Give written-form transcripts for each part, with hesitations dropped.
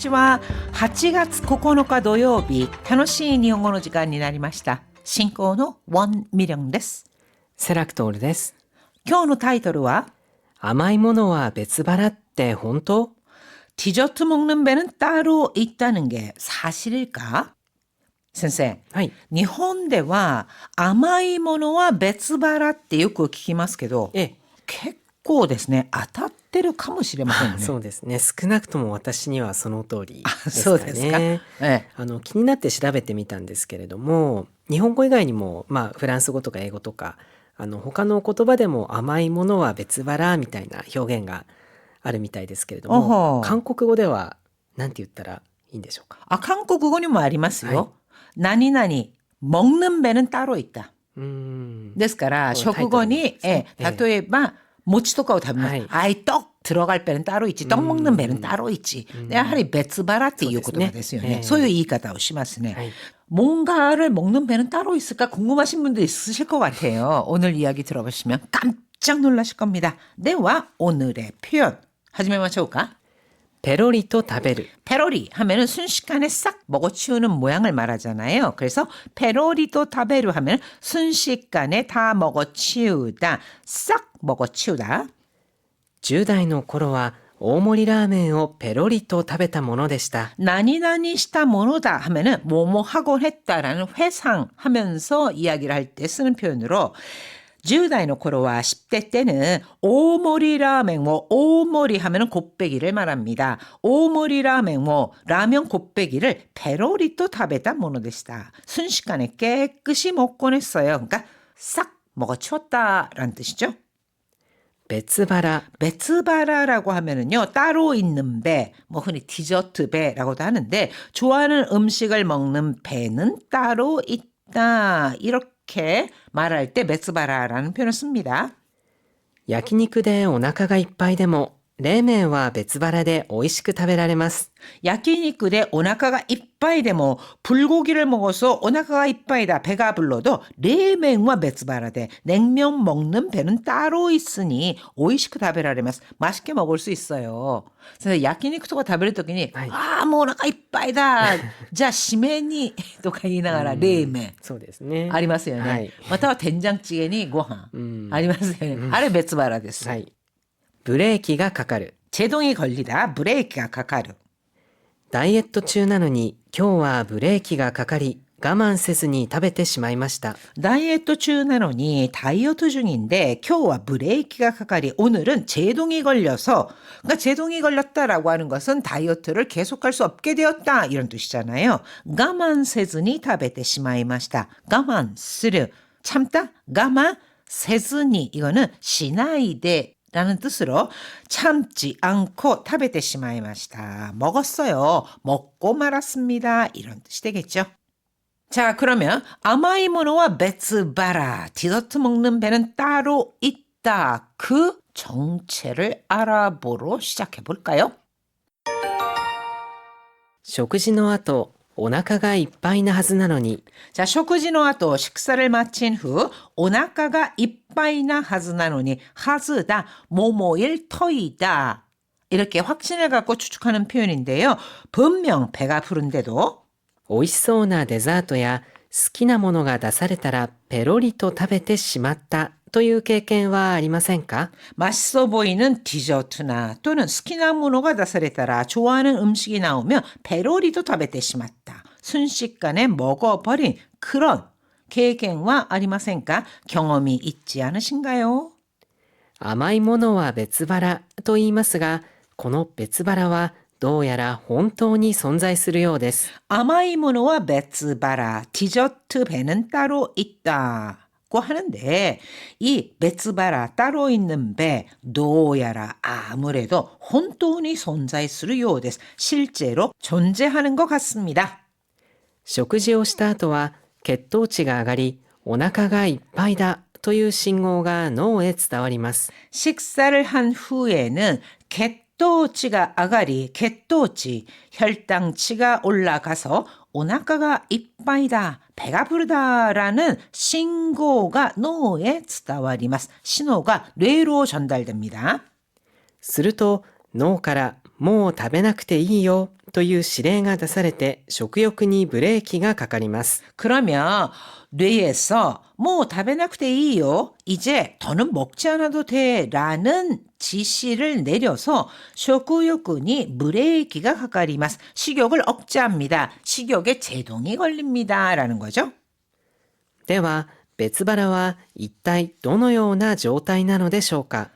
ちは。8月9日土曜日、楽しい日本語の時間になりました。進行のウォン・ミリョンです。セラクトールです。今日のタイトルは甘いものは別腹って本当? 디저트 먹는 배는 따로 있다는 게 사실일까? 先生、はい。日本では甘いものは別腹ってよく聞きますけど、結構ですね、当たってるかもしれませんね。そうですね。少なくとも私にはその通りですかね。そうですか。気になって調べてみたんですけれども、日本語以外にも、フランス語とか英語とか、他の言葉でも甘いものは別腹みたいな表現があるみたいですけれども、韓国語では何て言ったらいいんでしょうか。韓国語にもありますよ。何々먹는 배는 따로 있다。ですから食後に、例えば餅とかを食べます。떡 들어갈 배는 따로 있지. 떡 먹는 배는 따로 있지. やはり別腹っていう言葉ですよね。そういう言い方をしますね。뭔가를 먹는 배는 따로 있을까 궁금하신 분들 있으실 것 같아요. 오늘 이야기 들어보시면 깜짝 놀라실 겁니다. では 오늘의 표현 始めましょうか。 ペロリと食べる. 페로리 하면은 순식간에 싹 먹어치우는 모양을 말하잖아요. 그래서 페로리도 타베루 하면 순식간에 다 먹어치우다, 싹 먹어치우다. 10代の頃は大盛りラーメンをペロリと食べたものでした. 나니나니したものだ 하면은 뭐뭐 하곤 했다라는 회상하면서 이야기를 할 때 쓰는 표현으로 10代の頃は 10대 때는 오모리 라멘, 오모리 하면은 곱빼기를 말합니다. 오모리 라멘, 라면 곱빼기를 페로리또 타베다 모노데시다. 순식간에 깨끗이 먹곤 했어요. 그러니까 싹 먹어치웠다라는 뜻이죠. 別腹. 베츠바라라고 하면은요, 따로 있는 배, 흔히 디저트 배라고도 하는데, 좋아하는 음식을 먹는 배는 따로 있다. 이렇게 말할 때 베츠바라라는 표현을 씁니다. 焼肉でお腹がいっぱいでも冷麺は別腹で美味しく食べられます. 야끼니쿠데 오나카가 이빠이데모 불고기를 먹어서 오나카가 이빠이다 배가 불러도 레멘과 베츠바라데 냉면 먹는 배는 따로 있으니 오이시크 다베라레마스 맛있게 먹을 수 있어요. 그래서 야끼니쿠토가 다베를 때니 뭐 오나카 이빠이다. 자 시메니とか言いながら冷麺そうですね。ありますよね。または된장찌개にご飯ありますよね。あれ別腹です。ブレーキがかかる. 제동이 걸리다 브레이크가 가까르. ダイエット中なのに今日はブレーキがかかり我慢せずに食べてしまいました. 다이어트 중나노니 다이어트 중인데 今日は 브레이크가 가까리 오늘은 제동이 걸려서 그러니까 제동이 걸렸다라고 하는 것은 다이어트를 계속할 수 없게 되었다 이런 뜻이잖아요. 我慢せずに食べてしまいました. 我慢する 참다 我慢せずに 이거는 しないで 라는 뜻으로 참지 않고 食べてしまいました. 먹었어요. 먹고 말았습니다. 이런 뜻이 되겠죠. 자, 그러면 아마이 모노와 베츠바라 디저트 먹는 배는 따로 있다. 그 정체를 알아보러 시작해 볼까요? 食事の後お腹がいっぱいなはずなのに. 자, 食事の後 식사를 마친 후 오나카가 이빠이나 하즈나노니 하즈다 모모일 터이다. 이렇게 확신을 갖고 추측하는 표현인데요. 분명 배가 부른데도 美味しそうなデザートや好きなものが出されたらペロリと食べてしまったという経験はありませんか? 맛있어 보이는 디저트나 또는 好きなものが出されたら 좋아하는 음식이 나오면 페로리도 食べてしまった. 순식간에 먹어버린 그런経験はありませんか? 경험이 있지 않으신가요? 甘いものは別腹と言いますが、この別腹はどうやら本当に存在するようです. 아마이 모노와 베츠바라 디저트 배는 따로 있다. 고 하는데 이 베츠바라 따로 있는 배 도야라 아무래도 혼돈이 存在するようです. 실제로 존재하는 것 같습니다. 食事をした後は血糖値が上がりお腹がいっぱいだという信号が脳へ伝わります. 식사를 한 후에는血糖値が 上がり 血糖値 혈당치가 올라가서 오나카가 이빠이다 배가 부르다라는 신고가脳へ 伝わります. 신호가 뇌로 전달됩니다. すると脳からもう食べなくていいよという指令が出されて食欲にブレーキがかかります。 그러면 뇌에서 뭐 食べなくていい요. 이제 더는 먹지 않아도 돼 라는 지시를 내려서 식욕이 브레이크가 かかります. 식욕을 억제합니다. 식욕에 제동이 걸립니다. 라는 거죠. では別腹は一体どのような状態なのでしょうか。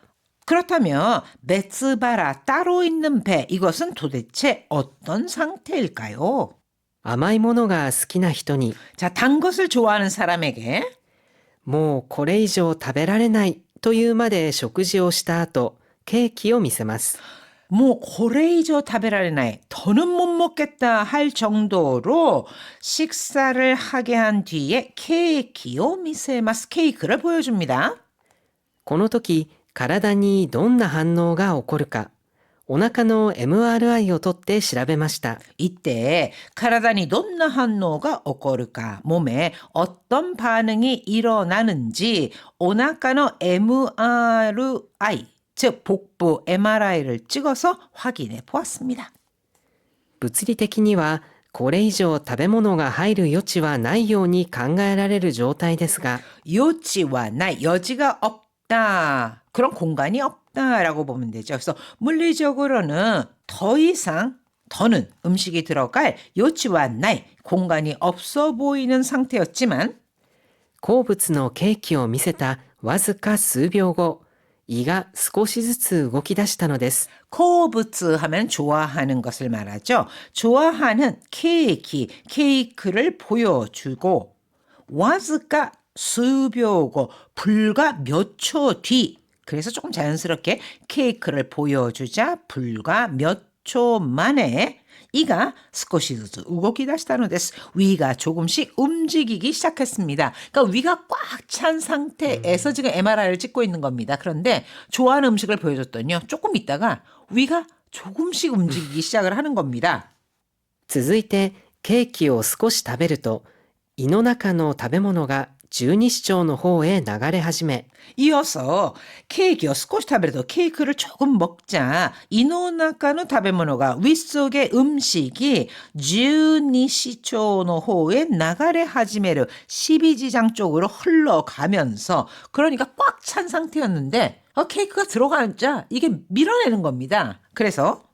그렇다면 베츠바라 따로 있는 배 이것은 도대체 어떤 상태일까요? 甘いものが好きな人に 자, 단 것을 좋아하는 사람에게 もうこれ以上食べられないというまで食事をした後、ケーキを見せます。 뭐 고레이저 타베라레나이 더는 못 먹겠다 할 정도로 식사를 하게 한 뒤에 케이크요 미세마스 케이크를 보여줍니다. この時、体にどんな反応が起こるか、お腹の MRI を取って調べました。 이때 카라다니 돈나 한노가 오거르까 몸에 어떤 반응이 일어나는지 오나카노 MRI 즉 복부 MRI를 찍어서 확인해 보았습니다. 物理的にはこれ以上食べ物が入る余地はないように考えられる状態ですが、 요지와 나이 여지가 없다. 그런 공간이 없다라고 보면 되죠. 그래서 물리적으로는 더 이상 더는 음식이 들어갈 요지와 나이 공간이 없어 보이는 상태였지만 好物のケーキを見せたわずか数秒後、胃が少しずつ動き出したのです。 코브츠 하면 좋아하는 것을 말하죠. 좋아하는 케이크를 보여주고 와즈까 수秒고 불과 몇 초 뒤 그래서 조금 자연스럽게 케이크를 보여주자 불과 몇 초 만에 이가 스코시즈즈 우고기다시다는 데스 위가 조금씩 움직이기 시작했습니다. 그러니까 위가 꽉 찬 상태에서 지금 MRI를 찍고 있는 겁니다. 그런데 좋아하는 음식을 보여줬더니요. 조금 있다가 위가 조금씩 움직이기 시작을 하는 겁니다. 続いてケーキを少し食べると、胃の中の食べ物が十二指腸の方へ流れ始め、 이어서 케이크요 스코시 타베르도 케이크를 조금 먹자 이노나카노 타베모노가 윗속의 음식이 주니시초노 호에 나가레 하지메르 12지장 쪽으로 흘러가면서 그러니까 꽉 찬 상태였는데 케이크가 들어가자 이게 밀어내는 겁니다. 그래서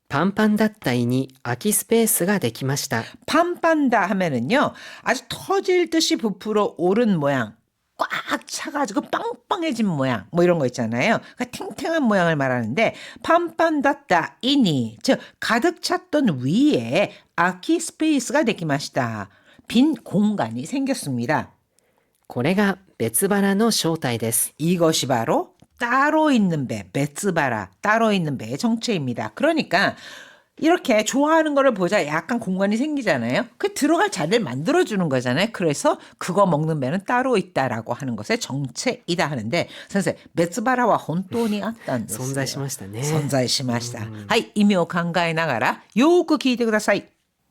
パンパンだった胃に空きスペースができました。 팜빤다 하면은요 아주 터질 듯이 부풀어 오른 모양 꽉 차가지고 빵빵해진 모양 뭐 이런 거 있잖아요. 그러니까 탱탱한 모양을 말하는데 팜빤다따 이니 즉 가득 찼던 위에 아키 스페이스가 되기마시다. 빈 공간이 생겼습니다. これが別腹の正体です。 이것이 바로 따로 있는 배, 베츠바라, 따로 있는 배의 정체입니다. 그러니까 이렇게 좋아하는 거를 보자 약간 공간이 생기잖아요. 그 들어갈 자리를 만들어주는 거잖아요. 그래서 그거 먹는 배는 따로 있다라고 하는 것의 정체이다 하는데 선생님, 베츠바라와 혼돈이 아딴 存在しましたね。 存在しました. 하이, 이미を考えながらよく聞いてください.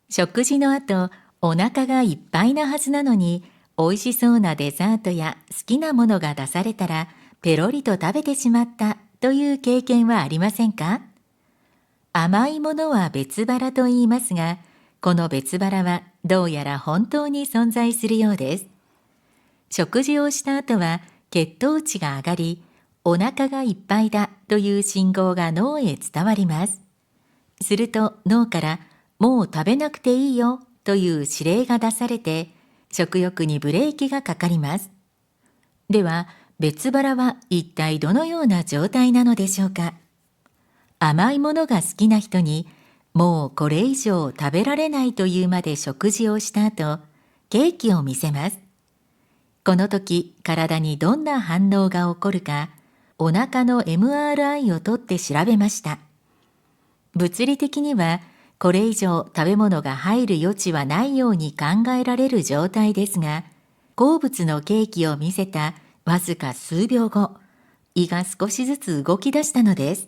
食事の後、お腹がいっぱいなはずなのに、美味しそうなデザートや好きなものが出されたら、ペロリと食べてしまったという経験はありませんか？甘いものは別腹と言いますが、この別腹はどうやら本当に存在するようです。食事をした後は血糖値が上がり、お腹がいっぱいだという信号が脳へ伝わります。すると脳からもう食べなくていいよという指令が出されて、食欲にブレーキがかかります。では、別腹は一体どのような状態なのでしょうか。甘いものが好きな人にもうこれ以上食べられないというまで食事をした後、ケーキを見せます。この時、体にどんな反応が起こるか、お腹の MRI を取って調べました。物理的にはこれ以上食べ物が入る余地はないように考えられる状態ですが、好物のケーキを見せたわずか数秒後、胃が少しずつ動き出したのです。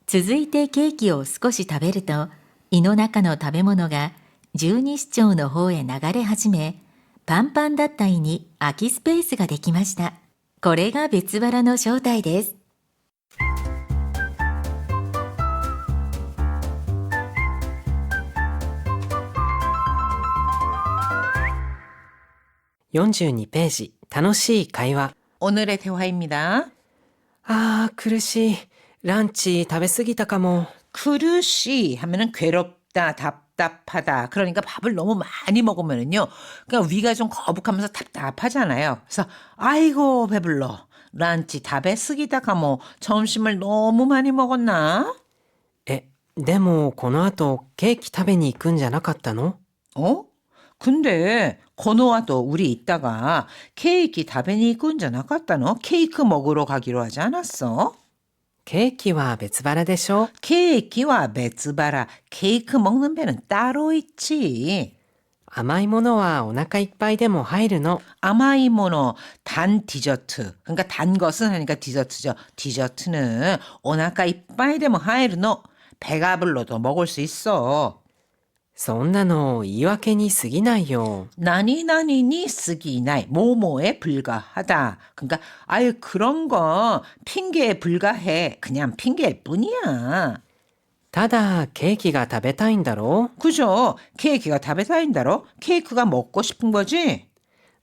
続いてケーキを少し食べると、胃の中の食べ物が十二指腸の方へ流れ始め、パンパンだった胃に空きスペースができました。これが別腹の正体です。42ページ、楽しい会話。 오늘의 대화입니다. 苦しい。ランチ食べ過ぎたかも。 그릇이 하면은 괴롭다, 답답하다. 그러니까 밥을 너무 많이 먹으면은요. 그러니까 위가 좀 거북하면서 답답하잖아요. 그래서 아이고 배불러. 란치 답에 쓰기다가 뭐 점심을 너무 많이 먹었나? でもこの後ケーキ食べに行くんじゃなかったの？ 어? 근데 건호와도 우리 이따가 케이크 다베니 꾼자 나갔다너? 케이크 먹으러 가기로 하지 않았어? ケーキは別腹でしょ？ 케이크와 베츠바라 케이크 먹는 배는 따로 있지. 甘いものはお腹いっぱいでも入るの。 아마이모노 단 디저트. 그러니까 단 것은 하니까 디저트죠. 디저트는 오나카 이빠이 되면 하이르노. 배가 불러도 먹을 수 있어. そんなの言い訳に過ぎないよ。 나니나니니 쓰기나이 뭐뭐에 불과하다. 그러니까 아유 그런 거 핑계에 불과해. 그냥 핑계일 뿐이야. ただケーキが食べたいんだろ？ 그죠? 케이크가食べたいんだろ? 케이크가 먹고 싶은 거지?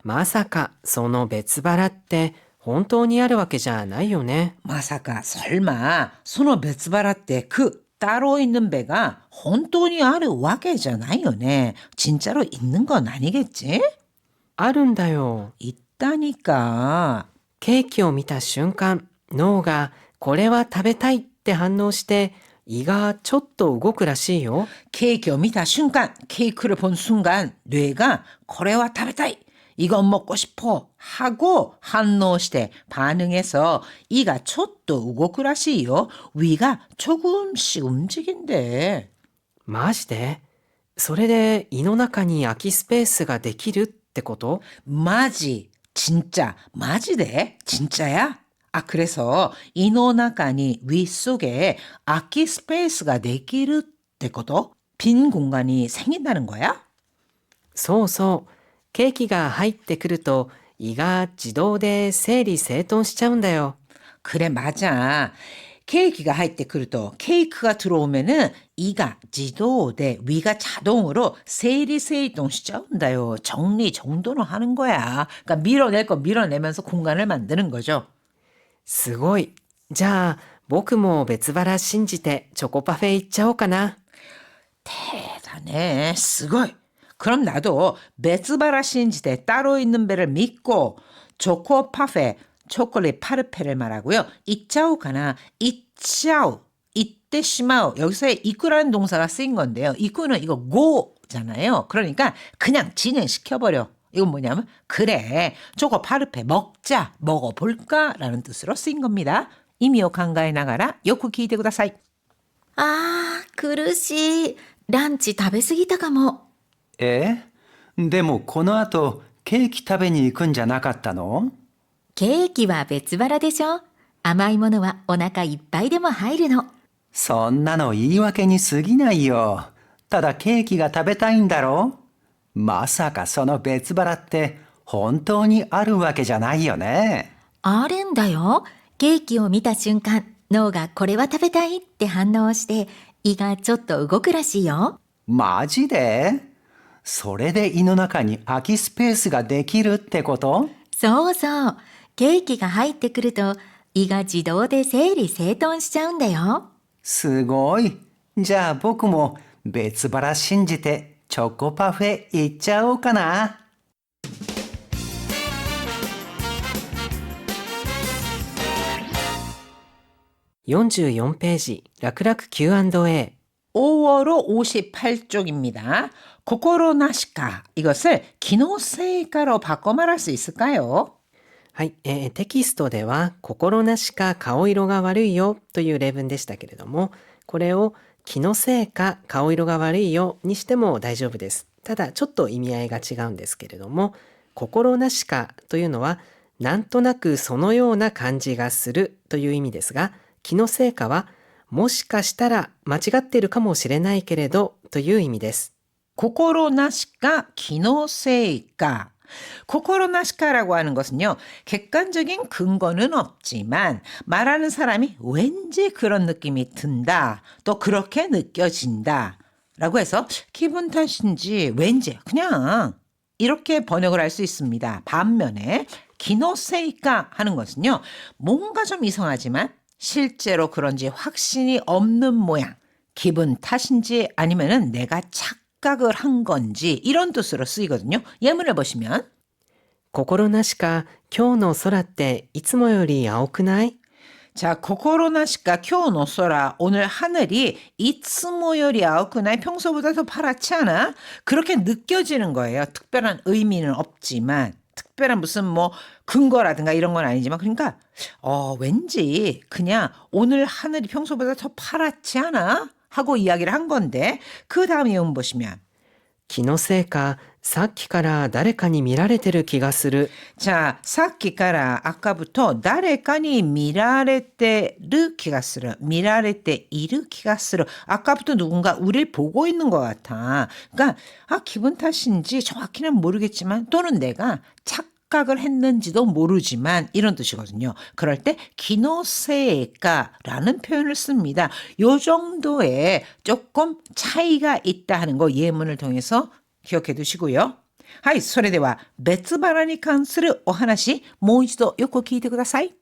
まさかその別腹って本当にあるわけじゃないよね。 마사카 설마 소노 베츠바라떼 그 따로 있는 배가 혼돈이 아르 와게잖아요네. 진짜로 있는 건 아니겠지? あるんだよ。 있다니까. ケーキを見た瞬間、脳がこれは食べたいって反応して胃がちょっと動くらしいよ。 케이크를見た 순간, 케이크를 본 순간 뇌가 これは食べたい 이건 먹고 싶어 하고 한노시대 반응해서 이가 촛도 우고쿠라시요. 위가 조금씩 움직인대. マジで？それで胃の中に空きスペースができるってこと？ 마지 진짜 마지대 진짜야? 아 그래서 이노나카니 위 속에 아키 스페이스가 되기르ってこと? 빈 공간이 생긴다는 거야? そうそう。ケーキが入ってくると胃が自動で整理整頓しちゃうんだよ。 그래 맞아. 케이크가 할 때 그래도 케이크가 들어오면은 이가 지도돼 위가 자동으로 세리세이동 시작한다요. 정리 정돈을 하는 거야. 그러니까 밀어낼 거 밀어내면서 공간을 만드는 거죠. すごい。じゃあ僕も別腹信じてチョコパフェ行っちゃおうかな。 대단해. 스고이. 그럼 나도 베츠바라 신지대 따로 있는 배를 믿고 초코 파페 초콜릿 파르페를 말하고요. 이짜오가나 이짜오 이때 시마오 여기서의 이꾸라는 동사가 쓰인 건데요. 이꾸는 이거 고잖아요. 그러니까 그냥 진행시켜버려. 이건 뭐냐면 그래 초코 파르페 먹자 먹어볼까 라는 뜻으로 쓰인 겁니다. 이미오 강가에 나가라 요쿠 기대 구다사이. 苦しい。ランチ食べ過ぎたかも。でもこの後ケーキ食べに行くんじゃなかったの？ケーキは別腹でしょ。甘いものはお腹いっぱいでも入るの。そんなの言い訳に過ぎないよ。ただケーキが食べたいんだろ？まさかその別腹って本当にあるわけじゃないよね。あるんだよ。ケーキを見た瞬間、脳がこれは食べたいって反応して胃がちょっと動くらしいよ。マジで？それで胃の中に空きスペースができるってこと？そうそう。ケーキが入ってくると胃が自動で整理整頓しちゃうんだよ。すごい。じゃあ僕も別腹信じてチョコパフェ行っちゃおうかな。44ページ、楽々 Q&A。 5월호 58쪽입니다. 코코로나시카 이것을 기노세이카로 바꿔 말할 수 있을까요? はい、テキストでは心なしか顔色が悪いよという例文でしたけれども、これを気のせいか顔色が悪いよにしても大丈夫です。ただちょっと意味合いが違うんですけれども、心なしかというのはなんとなくそのような感じがするという意味ですが、気のせいかはもしかしたら間違っているかもしれないけれどという意味です。 코코로나시카 기노세이카 코코로나시카라고 하는 것은요. 객관적인 근거는 없지만 말하는 사람이 왠지 그런 느낌이 든다. 또 그렇게 느껴진다. 라고 해서 기분 탓인지 왠지 그냥 이렇게 번역을 할 수 있습니다. 반면에 기노세이까 하는 것은요. 뭔가 좀 이상하지만 실제로 그런지 확신이 없는 모양. 기분 탓인지 아니면은 내가 착각을 한 건지 이런 뜻으로 쓰이거든요. 예문을 보시면 心なしか今日の空っていつもより青くない 자, 코코로나시까 쿄노소라 오늘 하늘이 이츠모요리 아오쿠나이 평소보다 더 파랗지 않아? 그렇게 느껴지는 거예요. 특별한 의미는 없지만 특별한 무슨 뭐 근거라든가 이런 건 아니지만 그러니까 왠지 그냥 오늘 하늘이 평소보다 더 파랗지 않아? 하고 이야기를 한 건데 그 다음 예문 보시면 気のせいかさっきから誰かに見られてる気がする 자, 사키카라 아까부터 나레까니 미라레테르 기가스르 미라레테 이르 기가스르 아까부터 누군가 우리를 보고 있는 것 같아. 그러니까 기분 탓인지 정확히는 모르겠지만 또는 내가 착각을 했는지도 모르지만 이런 뜻이거든요. 그럴 때 기노세까라는 표현을 씁니다. 요 정도의 조금 차이가 있다 하는 거 예문을 통해서 기억해 두시고요. はい、それでは別腹に関するお話、もう一度よく聞いてください。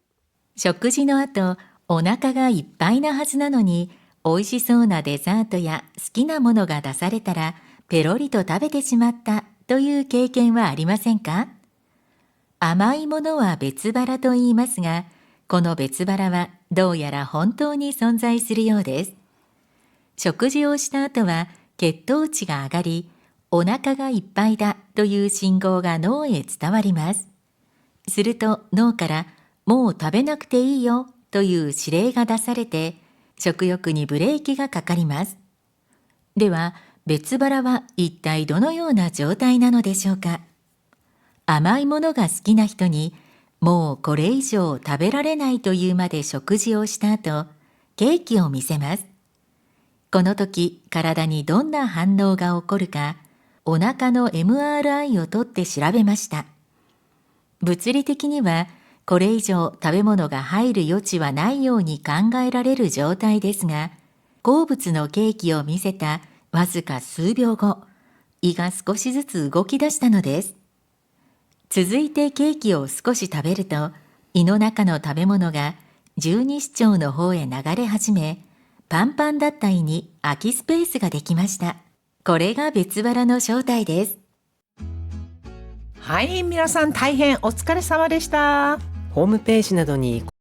食事の後、お腹がいっぱいなはずなのに、美味しそうなデザートや好きなものが出されたら、ペロリと食べてしまったという経験はありませんか？甘いものは別腹と言いますが、この別腹はどうやら本当に存在するようです。食事をした後は血糖値が上がり、お腹がいっぱいだという信号が脳へ伝わります。すると脳からもう食べなくていいよという指令が出されて食欲にブレーキがかかります。では別腹は一体どのような状態なのでしょうか。甘いものが好きな人にもうこれ以上食べられないというまで食事をした後、ケーキを見せます。この時体にどんな反応が起こるか、お腹の MRI を取って調べました。物理的にはこれ以上食べ物が入る余地はないように考えられる状態ですが、好物のケーキを見せたわずか数秒後、胃が少しずつ動き出したのです。続いてケーキを少し食べると、胃の中の食べ物が十二指腸の方へ流れ始め、パンパンだった胃に空きスペースができました。これが別腹の正体です。はい、皆さん大変お疲れ様でした。ホームページなどに